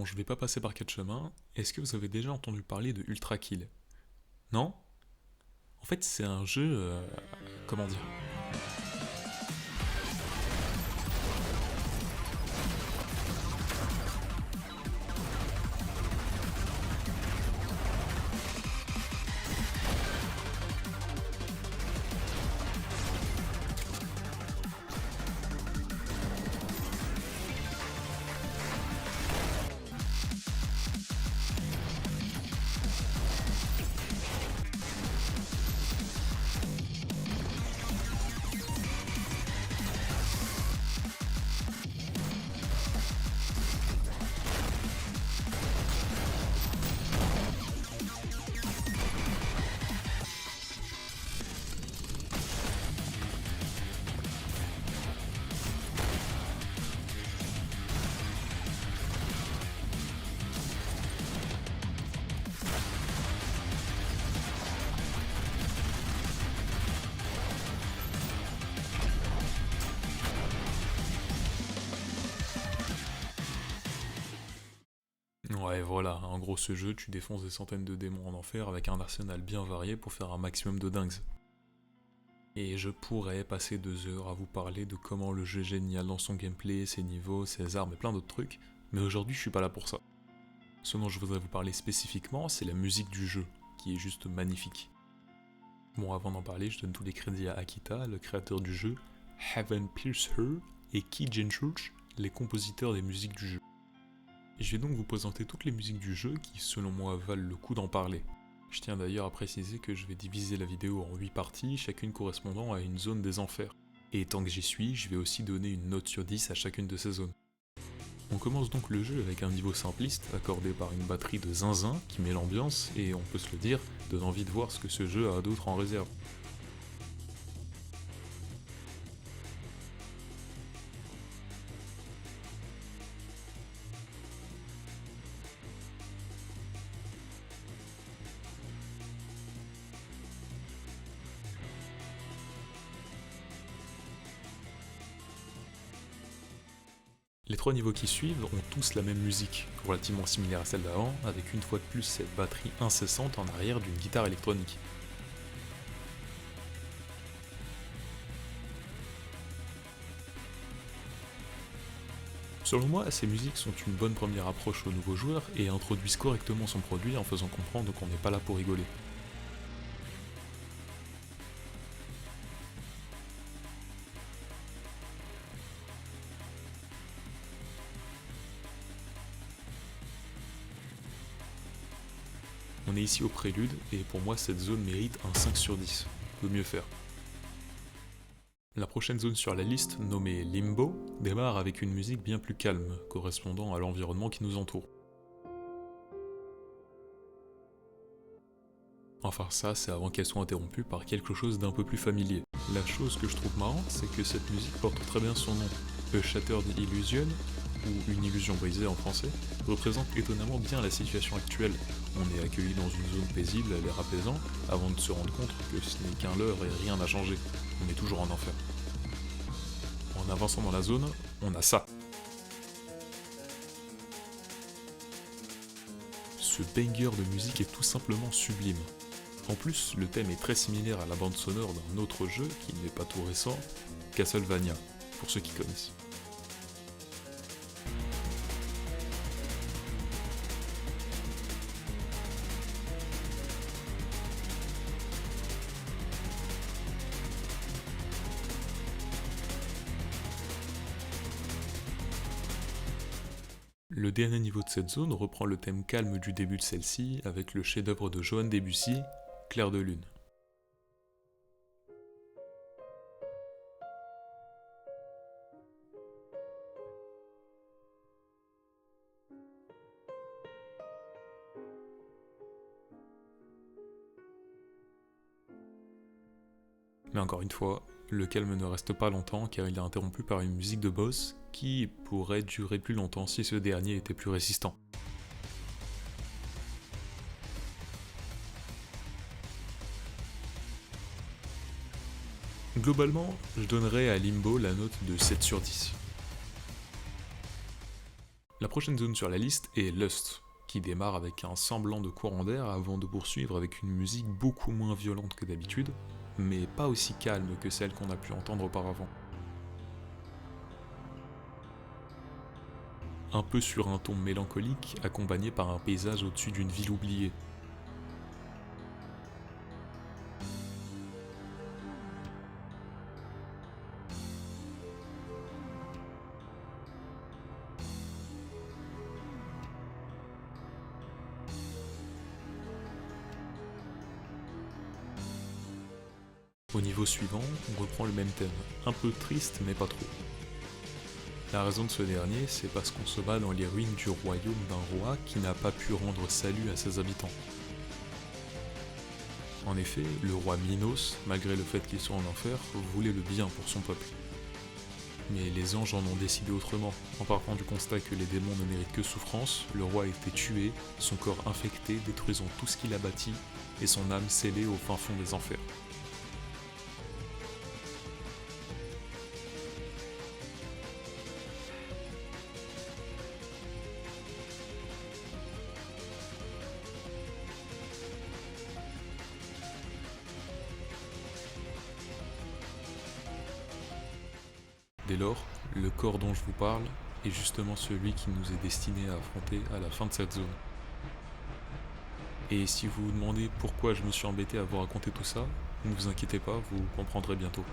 Bon, je vais pas passer par quatre chemins. Est-ce que vous avez déjà entendu parler de Ultra Kill? Non? En fait, c'est un jeu. Comment dire? Ouais, voilà, en gros, ce jeu, tu défonces des centaines de démons en enfer avec un arsenal bien varié pour faire un maximum de dingues. Et je pourrais passer 2 heures à vous parler de comment le jeu est génial dans son gameplay, ses niveaux, ses armes et plein d'autres trucs, mais aujourd'hui je suis pas là pour ça. Ce dont je voudrais vous parler spécifiquement, c'est la musique du jeu, qui est juste magnifique. Bon, avant d'en parler, je donne tous les crédits à Akita, le créateur du jeu, Heaven Pierce Her et Key Church, les compositeurs des musiques du jeu. Je vais donc vous présenter toutes les musiques du jeu qui, selon moi, valent le coup d'en parler. Je tiens d'ailleurs à préciser que je vais diviser la vidéo en 8 parties, chacune correspondant à une zone des enfers. Et tant que j'y suis, je vais aussi donner une note sur 10 à chacune de ces zones. On commence donc le jeu avec un niveau simpliste, accordé par une batterie de zinzin qui met l'ambiance et, on peut se le dire, donne envie de voir ce que ce jeu a d'autre en réserve. Les 3 niveaux qui suivent ont tous la même musique, relativement similaire à celle d'avant, avec une fois de plus cette batterie incessante en arrière d'une guitare électronique. Selon moi, ces musiques sont une bonne première approche aux nouveaux joueurs et introduisent correctement son produit en faisant comprendre qu'on n'est pas là pour rigoler. On est ici au prélude, et pour moi cette zone mérite un 5 sur 10. Peut mieux faire. La prochaine zone sur la liste, nommée Limbo, démarre avec une musique bien plus calme, correspondant à l'environnement qui nous entoure. Enfin ça, c'est avant qu'elle soit interrompue par quelque chose d'un peu plus familier. La chose que je trouve marrante, c'est que cette musique porte très bien son nom. A Shattered Illusion, ou Une illusion brisée en français, représente étonnamment bien la situation actuelle. On est accueilli dans une zone paisible à l'air apaisant, avant de se rendre compte que ce n'est qu'un leurre et rien n'a changé. On est toujours en enfer. En avançant dans la zone, on a ça. Ce banger de musique est tout simplement sublime. En plus, le thème est très similaire à la bande sonore d'un autre jeu qui n'est pas tout récent, Castlevania, pour ceux qui connaissent. Le dernier niveau de cette zone reprend le thème calme du début de celle-ci avec le chef-d'œuvre de Johann Debussy, Clair de lune. Mais encore une fois, le calme ne reste pas longtemps car il est interrompu par une musique de boss qui pourrait durer plus longtemps si ce dernier était plus résistant. Globalement, je donnerais à Limbo la note de 7 sur 10. La prochaine zone sur la liste est Lust, qui démarre avec un semblant de courant d'air avant de poursuivre avec une musique beaucoup moins violente que d'habitude, mais pas aussi calme que celle qu'on a pu entendre auparavant. Un peu sur un ton mélancolique, accompagné par un paysage au-dessus d'une ville oubliée. Au niveau suivant, on reprend le même thème, un peu triste mais pas trop. La raison de ce dernier, c'est parce qu'on se bat dans les ruines du royaume d'un roi qui n'a pas pu rendre salut à ses habitants. En effet, le roi Minos, malgré le fait qu'il soit en enfer, voulait le bien pour son peuple. Mais les anges en ont décidé autrement. En partant du constat que les démons ne méritent que souffrance, le roi a été tué, son corps infecté, détruisant tout ce qu'il a bâti, et son âme scellée au fin fond des enfers. Dès lors, le corps dont je vous parle est justement celui qui nous est destiné à affronter à la fin de cette zone. Et si vous vous demandez pourquoi je me suis embêté à vous raconter tout ça, ne vous inquiétez pas, vous comprendrez bientôt.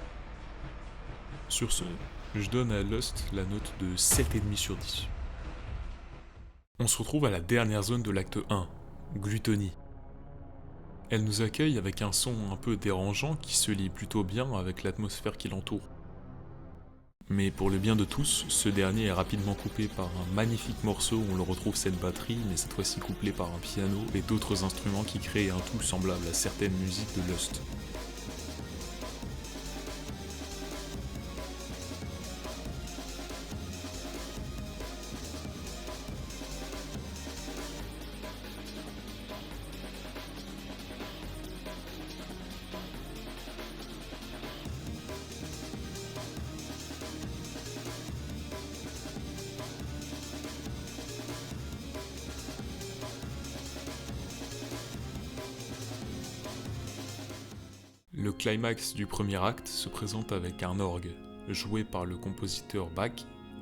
Sur ce, je donne à Lust la note de 7,5 sur 10. On se retrouve à la dernière zone de l'acte 1, Glutonie. Elle nous accueille avec un son un peu dérangeant qui se lie plutôt bien avec l'atmosphère qui l'entoure. Mais pour le bien de tous, ce dernier est rapidement coupé par un magnifique morceau où on le retrouve cette batterie, mais cette fois-ci couplée par un piano et d'autres instruments qui créent un tout semblable à certaines musiques de Lust. Le climax du premier acte se présente avec un orgue, joué par le compositeur Bach,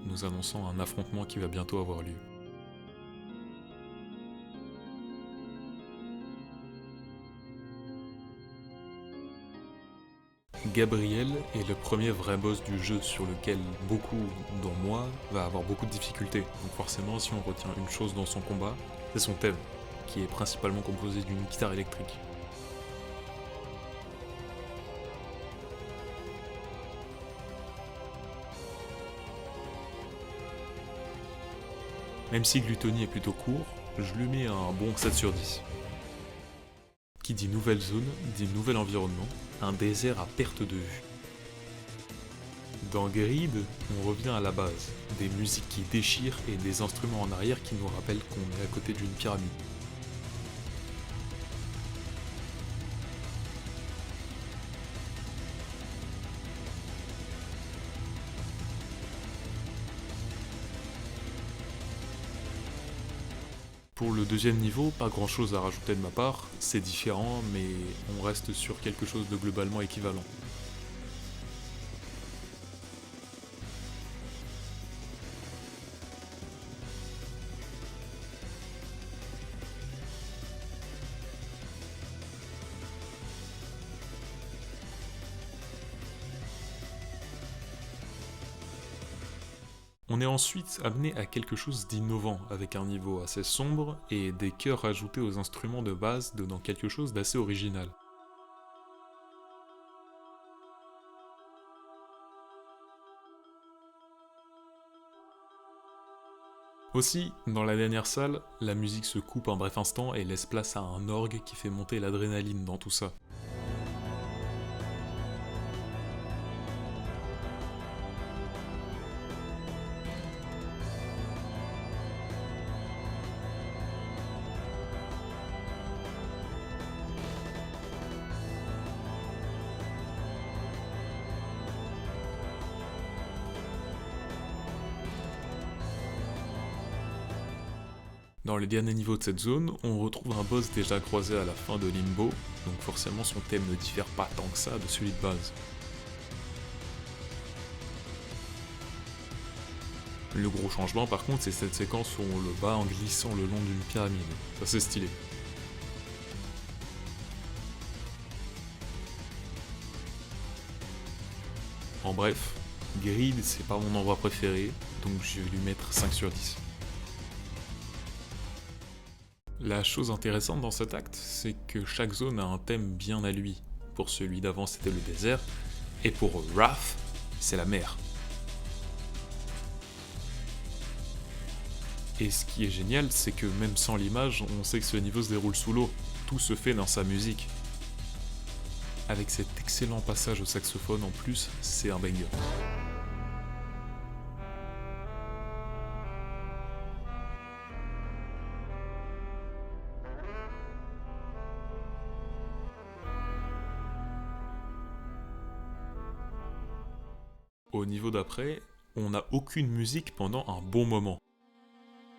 nous annonçant un affrontement qui va bientôt avoir lieu. Gabriel est le premier vrai boss du jeu sur lequel beaucoup, dont moi, va avoir beaucoup de difficultés. Donc forcément, si on retient une chose dans son combat, c'est son thème, qui est principalement composé d'une guitare électrique. Même si Glutonie est plutôt court, je lui mets un bon 7 sur 10. Qui dit nouvelle zone, dit nouvel environnement, un désert à perte de vue. Dans Grid, on revient à la base, des musiques qui déchirent et des instruments en arrière qui nous rappellent qu'on est à côté d'une pyramide. Pour le deuxième niveau, pas grand chose à rajouter de ma part, c'est différent, mais on reste sur quelque chose de globalement équivalent. On est ensuite amené à quelque chose d'innovant, avec un niveau assez sombre et des chœurs ajoutés aux instruments de base donnant quelque chose d'assez original. Aussi, dans la dernière salle, la musique se coupe un bref instant et laisse place à un orgue qui fait monter l'adrénaline dans tout ça. Dans les derniers niveaux de cette zone, on retrouve un boss déjà croisé à la fin de Limbo, donc forcément son thème ne diffère pas tant que ça de celui de base. Le gros changement par contre, c'est cette séquence où on le bat en glissant le long d'une pyramide. Ça c'est stylé. En bref, Grid c'est pas mon endroit préféré, donc je vais lui mettre 5 sur 10. La chose intéressante dans cet acte, c'est que chaque zone a un thème bien à lui. Pour celui d'avant c'était le désert, et pour Wrath, c'est la mer. Et ce qui est génial, c'est que même sans l'image, on sait que ce niveau se déroule sous l'eau. Tout se fait dans sa musique. Avec cet excellent passage au saxophone en plus, c'est un banger. Au niveau d'après, on n'a aucune musique pendant un bon moment.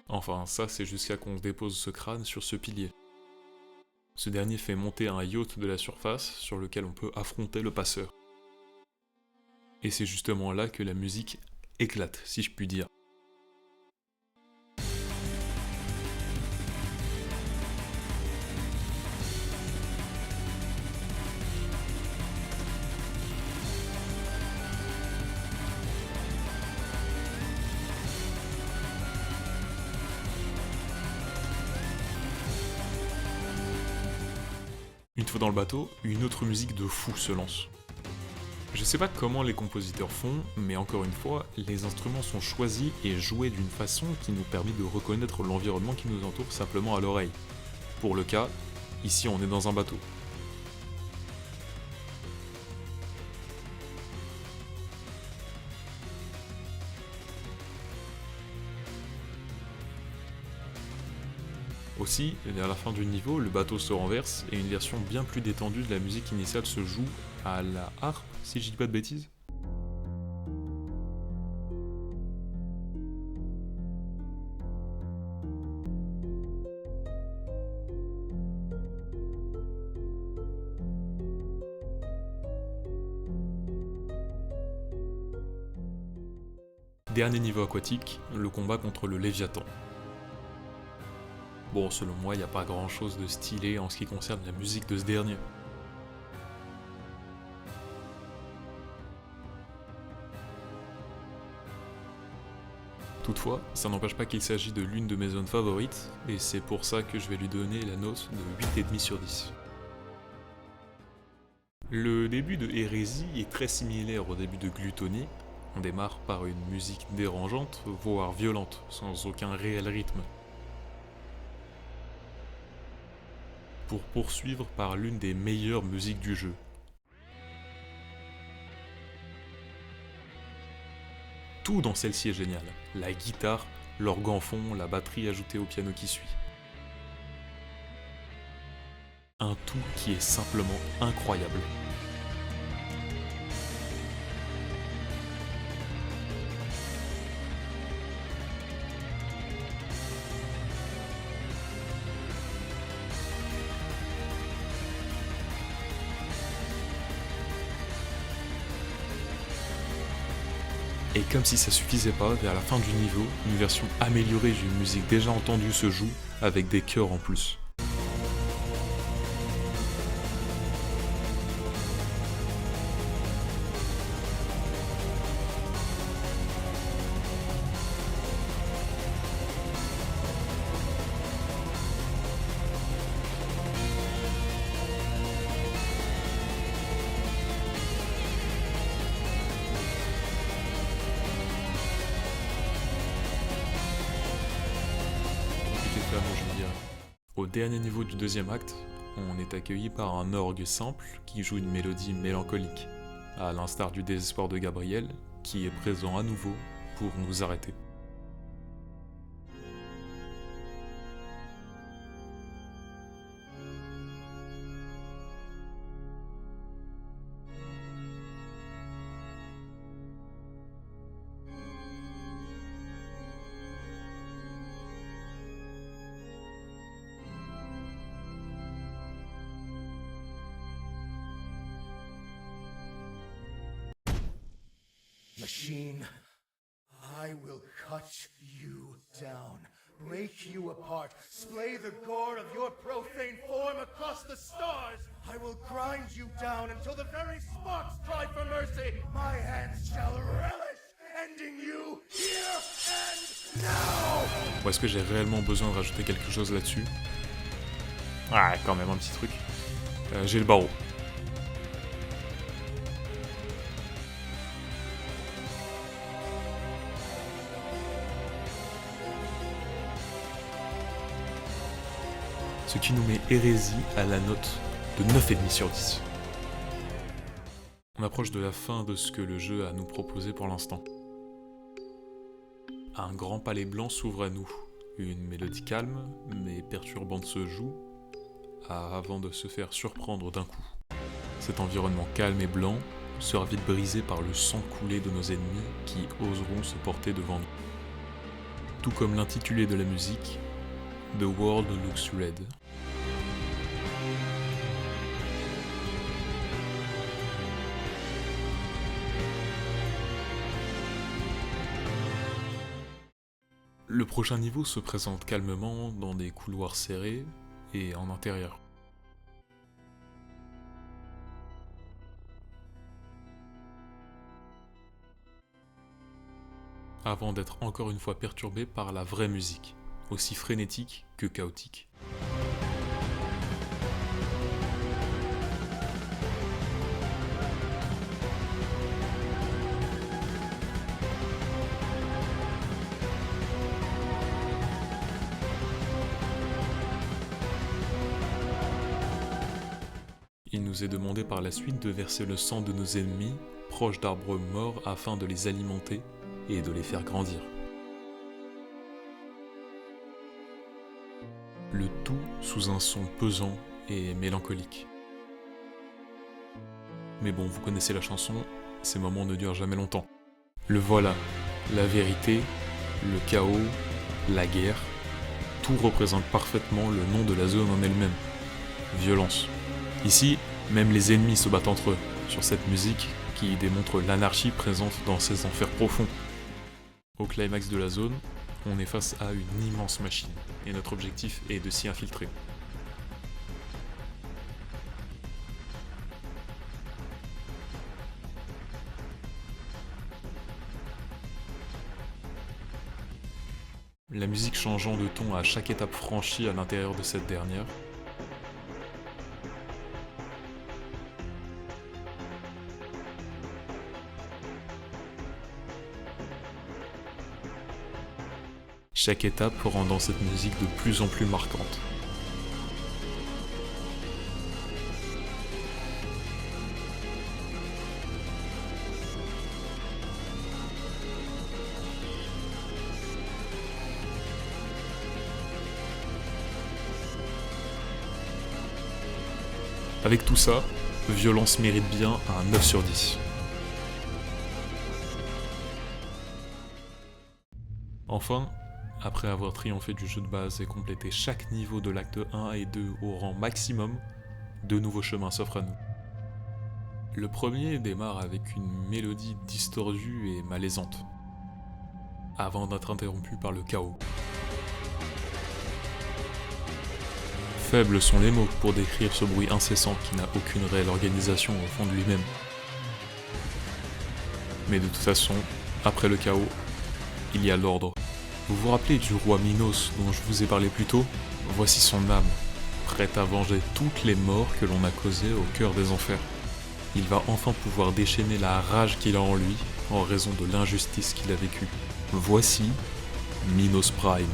Enfin, ça c'est jusqu'à qu'on dépose ce crâne sur ce pilier. Ce dernier fait monter un yacht de la surface sur lequel on peut affronter le passeur. Et c'est justement là que la musique éclate, si je puis dire. Une fois dans le bateau, une autre musique de fou se lance. Je sais pas comment les compositeurs font, mais encore une fois, les instruments sont choisis et joués d'une façon qui nous permet de reconnaître l'environnement qui nous entoure simplement à l'oreille. Pour le cas, ici on est dans un bateau. Aussi, vers la fin du niveau, le bateau se renverse et une version bien plus détendue de la musique initiale se joue à la harpe, si je dis pas de bêtises. Dernier niveau aquatique, le combat contre le Léviathan. Bon, selon moi, il n'y a pas grand chose de stylé en ce qui concerne la musique de ce dernier. Toutefois, ça n'empêche pas qu'il s'agit de l'une de mes zones favorites, et c'est pour ça que je vais lui donner la note de 8,5 sur 10. Le début de Hérésie est très similaire au début de Gluttony. On démarre par une musique dérangeante, voire violente, sans aucun réel rythme. Pour poursuivre par l'une des meilleures musiques du jeu. Tout dans celle-ci est génial. La guitare, l'orgue en fond, la batterie ajoutée au piano qui suit. Un tout qui est simplement incroyable. Et comme si ça suffisait pas, vers la fin du niveau, une version améliorée d'une musique déjà entendue se joue, avec des chœurs en plus. Je dirais. Au dernier niveau du deuxième acte, on est accueilli par un orgue simple qui joue une mélodie mélancolique, à l'instar du désespoir de Gabriel, qui est présent à nouveau pour nous arrêter. Machine, I will cut you down, break you apart, splay the gore of your profane form across the stars. I will grind you down until the very sparks cry for mercy. My hands shall relish ending you here and now. Ou est-ce que j'ai réellement besoin de rajouter quelque chose là-dessus? Ah, quand même un petit truc. J'ai le barreau. Ce qui nous met Hérésie à la note de 9,5 sur 10. On approche de la fin de ce que le jeu a à nous proposer pour l'instant. Un grand palais blanc s'ouvre à nous. Une mélodie calme, mais perturbante se joue, avant de se faire surprendre d'un coup. Cet environnement calme et blanc sera vite brisé par le sang coulé de nos ennemis qui oseront se porter devant nous. Tout comme l'intitulé de la musique, The World Looks Red. Le prochain niveau se présente calmement dans des couloirs serrés et en intérieur. Avant d'être encore une fois perturbé par la vraie musique, aussi frénétique que chaotique. Il nous est demandé par la suite de verser le sang de nos ennemis, proches d'arbres morts, afin de les alimenter et de les faire grandir. Le tout sous un son pesant et mélancolique. Mais bon, vous connaissez la chanson, ces moments ne durent jamais longtemps. Le voilà, la vérité, le chaos, la guerre, tout représente parfaitement le nom de la zone en elle-même. Violence. Ici, même les ennemis se battent entre eux, sur cette musique qui démontre l'anarchie présente dans ces enfers profonds. Au climax de la zone, on est face à une immense machine, et notre objectif est de s'y infiltrer. La musique changeant de ton à chaque étape franchie à l'intérieur de cette dernière. Chaque étape rendant cette musique de plus en plus marquante. Avec tout ça, Violence mérite bien un 9 sur 10. Enfin, après avoir triomphé du jeu de base et complété chaque niveau de l'acte 1 et 2 au rang maximum, deux nouveaux chemins s'offrent à nous. Le premier démarre avec une mélodie distordue et malaisante, avant d'être interrompu par le chaos. Faibles sont les mots pour décrire ce bruit incessant qui n'a aucune réelle organisation au fond de lui-même. Mais de toute façon, après le chaos, il y a l'ordre. Vous vous rappelez du roi Minos dont je vous ai parlé plus tôt? Voici son âme, prête à venger toutes les morts que l'on a causées au cœur des enfers. Il va enfin pouvoir déchaîner la rage qu'il a en lui en raison de l'injustice qu'il a vécue. Voici Minos Prime.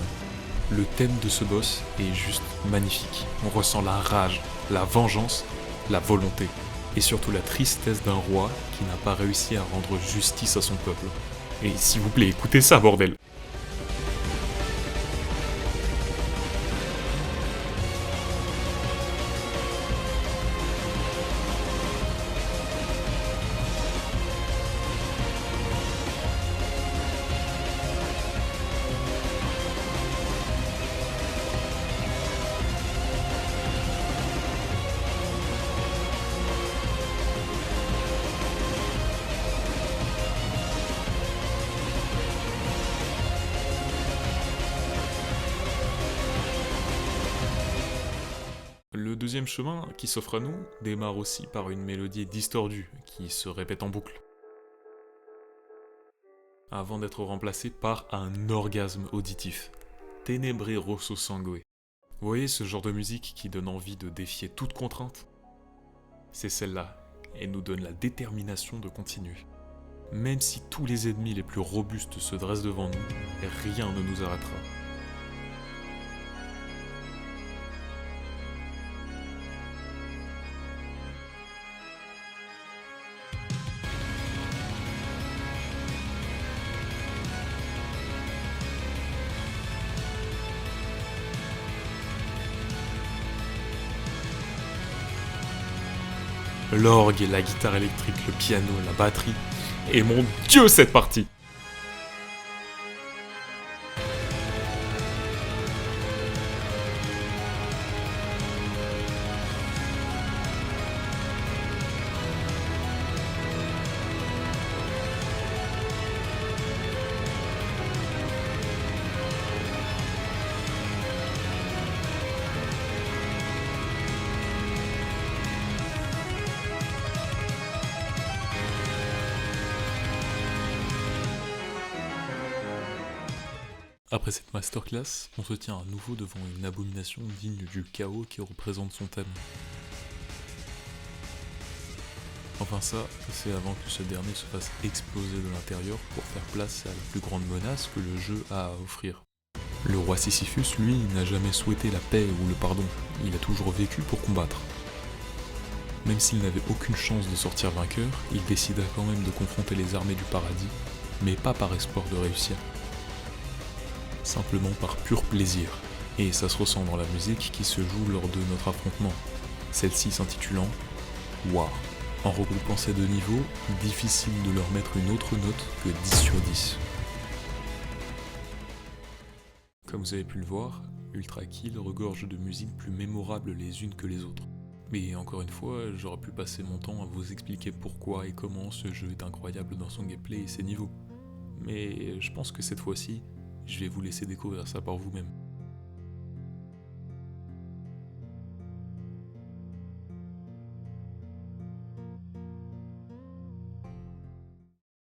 Le thème de ce boss est juste magnifique. On ressent la rage, la vengeance, la volonté, et surtout la tristesse d'un roi qui n'a pas réussi à rendre justice à son peuple. Et s'il vous plaît, écoutez ça, bordel! deuxième chemin qui s'offre à nous démarre aussi par une mélodie distordue qui se répète en boucle, avant d'être remplacée par un orgasme auditif. Tenebre rosso sangue. Vous voyez ce genre de musique qui donne envie de défier toute contrainte? C'est celle-là, et nous donne la détermination de continuer. Même si tous les ennemis les plus robustes se dressent devant nous, rien ne nous arrêtera. L'orgue, la guitare électrique, le piano, la batterie, et mon Dieu cette partie! Après cette masterclass, on se tient à nouveau devant une abomination digne du chaos qui représente son thème. Enfin ça, c'est avant que ce dernier se fasse exploser de l'intérieur pour faire place à la plus grande menace que le jeu a à offrir. Le roi Sisyphus, lui, n'a jamais souhaité la paix ou le pardon, il a toujours vécu pour combattre. Même s'il n'avait aucune chance de sortir vainqueur, il décida quand même de confronter les armées du paradis, mais pas par espoir de réussir. Simplement par pur plaisir, et ça se ressent dans la musique qui se joue lors de notre affrontement, celle-ci s'intitulant War. En regroupant ces deux niveaux, difficile de leur mettre une autre note que 10 sur 10. Comme vous avez pu le voir, Ultra Kill regorge de musiques plus mémorables les unes que les autres. Mais encore une fois, j'aurais pu passer mon temps à vous expliquer pourquoi et comment ce jeu est incroyable dans son gameplay et ses niveaux. Mais je pense que cette fois-ci, je vais vous laisser découvrir ça par vous-même.